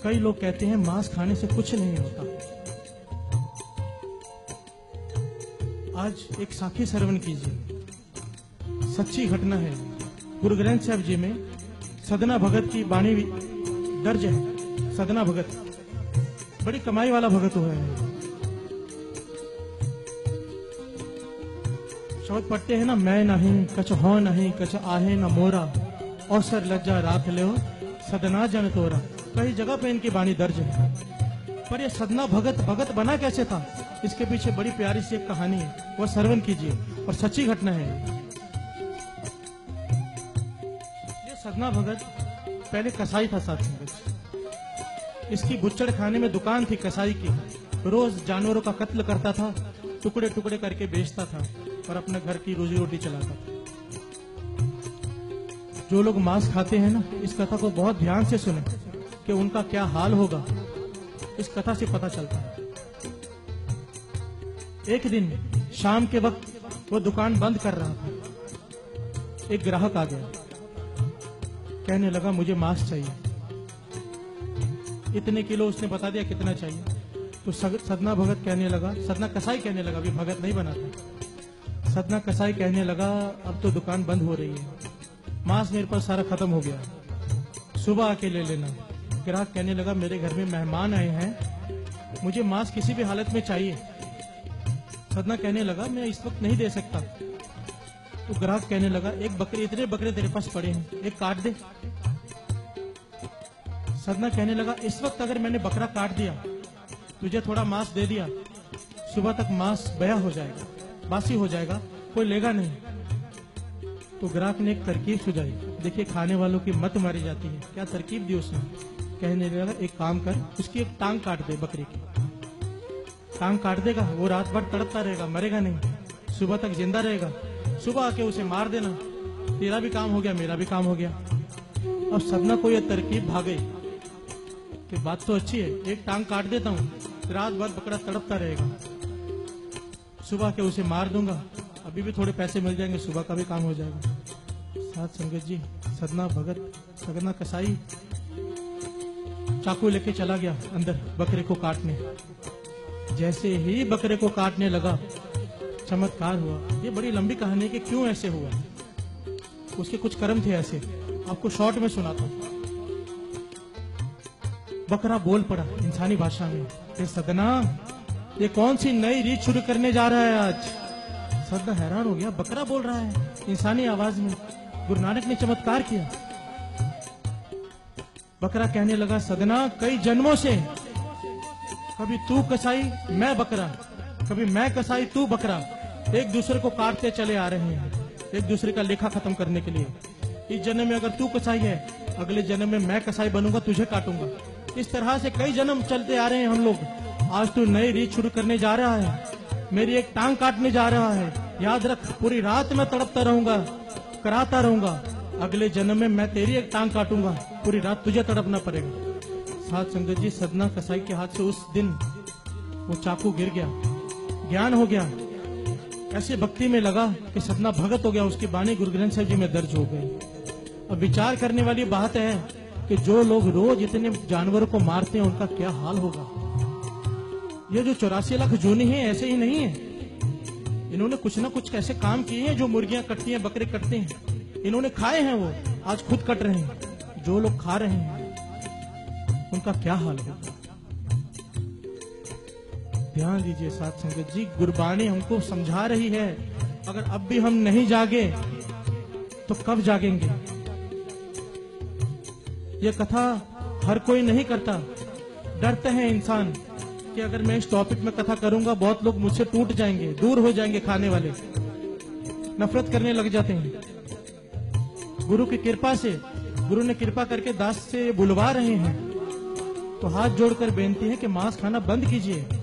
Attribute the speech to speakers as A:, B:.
A: कई लोग कहते हैं मांस खाने से कुछ नहीं होता। आज एक साखी श्रवण कीजिए, सच्ची घटना है। गुरु ग्रंथ साहिब जी में सदना भगत की वाणी दर्ज है। सदना भगत बड़ी कमाई वाला भगत हुआ है। शब्द पढ़ते हैं ना, मैं नहीं कछ हो नहीं कछ आहे न मोरा, और सर लज्जा राख ले सदना जन तोरा। कई जगह पे इनकी वाणी दर्ज है। पर ये सदना भगत बना कैसे था, इसके पीछे बड़ी प्यारी सी एक कहानी है, वो श्रवण कीजिए और सच्ची घटना है। ये सदना भगत पहले कसाई था साथ संगत। इसकी बुच्चड़ खाने में दुकान थी कसाई की। रोज जानवरों का कत्ल करता था, टुकड़े टुकड़े करके बेचता था और अपने घर की रोजी रोटी चलाता था। जो लोग मांस खाते हैं ना, इस कथा को बहुत ध्यान से सुने कि उनका क्या हाल होगा। इस कथा से पता चलता है। एक दिन शाम के वक्त वो दुकान बंद कर रहा था। एक ग्राहक आ गया, कहने लगा मुझे मांस चाहिए। इतने किलो उसने बता दिया कितना चाहिए। तो सदना भगत कहने लगा, सदना कसाई कहने लगा, अभी भगत नहीं बना था। सदना कसाई कहने लगा अब तो दुकान बंद हो रही है, मांस मेरे पास सारा खत्म हो गया, सुबह आके ले लेना। ग्राहक कहने लगा मेरे घर में मेहमान आए हैं, मुझे मांस किसी भी हालत में चाहिए। सदना कहने लगा मैं इस वक्त नहीं दे सकता। तो ग्राहक कहने लगा एक बकरी, इतने बकरे तेरे पास पड़े हैं, एक काट दे। सदना कहने लगा इस वक्त अगर मैंने बकरा काट दिया, तुझे थोड़ा मांस दे दिया, सुबह तक मांस बया हो जाएगा, बासी हो जाएगा, कोई लेगा नहीं। तो ग्राहक ने एक तरकीब सुझाई। देखिए खाने वालों की मत मारी जाती है। क्या तरकीब दी उसने? कहने लगा एक काम कर, उसकी एक टांग काट दे, बकरी की टांग काट देगा, वो रात भर तड़पता रहेगा, मरेगा नहीं, सुबह तक जिंदा रहेगा। सुबह आके उसे मार देना, तेरा भी काम हो गया, मेरा भी काम हो गया। अब सदना को यह तरकीब भागे कि बात तो अच्छी है, एक टांग काट देता हूँ, रात भर बकरा तड़पता रहेगा, सुबह के उसे मार दूंगा, अभी भी थोड़े पैसे मिल जाएंगे, सुबह का भी काम हो जाएगा। साथ संगत जी, सदना भगत, सदना कसाई चाकू लेके चला गया अंदर बकरे को काटने। जैसे ही बकरे को काटने लगा, चमत्कार हुआ। ये बड़ी लंबी कहानी है कि क्यों ऐसे हुआ। उसके कुछ कर्म थे ऐसे, आपको शॉर्ट में सुनाता हूं। बकरा बोल पड़ा इंसानी भाषा में, ये सदना ये कौन सी नई रीत शुरू करने जा रहा है आज। सदना हैरान हो गया, बकरा बोल रहा है इंसानी आवाज में। गुरु नानक ने चमत्कार किया। बकरा कहने लगा सदना कई जन्मों से कभी तू कसाई मैं बकरा, कभी मैं कसाई तू बकरा, एक दूसरे को काटते चले आ रहे हैं, एक दूसरे का लेखा खत्म करने के लिए। इस जन्म में अगर तू कसाई है, अगले जन्म में मैं कसाई बनूंगा, तुझे काटूंगा। इस तरह से कई जन्म चलते आ रहे हैं हम लोग। आज तू नई रीत शुरू करने जा रहा है, मेरी एक टांग काटने जा रहा है। याद रख पूरी रात मैं तड़पता रहूंगा, कराता रहूंगा, अगले जन्म में मैं तेरी एक टांग काटूंगा, पूरी रात तुझे तड़पना पड़ेगा। साथ संगत जी, सदना कसाई के हाथ से उस दिन वो चाकू गिर गया, ज्ञान हो गया। ऐसे भक्ति में लगा कि सदना भगत हो गया। उसकी वाणी गुरु ग्रंथ साहिब जी में दर्ज हो गई। अब विचार करने वाली बात है कि जो लोग रोज इतने जानवरों को मारते हैं, उनका क्या हाल होगा। ये जो 84 लाख जूनी है, ऐसे ही नहीं है। इन्होंने कुछ ना कुछ ऐसे काम किए हैं, जो मुर्गियां कटती हैं, बकरे कटते हैं, इन्होंने खाए हैं, वो आज खुद कट रहे हैं। जो लोग खा रहे हैं, उनका क्या हाल होगा। ध्यान दीजिए साथ संगत जी, गुरबाणी हमको समझा रही है, अगर अब भी हम नहीं जागे तो कब जागेंगे। ये कथा हर कोई नहीं करता। डरते हैं इंसान कि अगर मैं इस टॉपिक में कथा करूंगा, बहुत लोग मुझसे टूट जाएंगे, दूर हो जाएंगे, खाने वाले नफरत करने लग जाते हैं। गुरु की कृपा से, गुरु ने कृपा करके दास से बुलवा रहे हैं, तो हाथ जोड़कर बेनती है कि मांस खाना बंद कीजिए।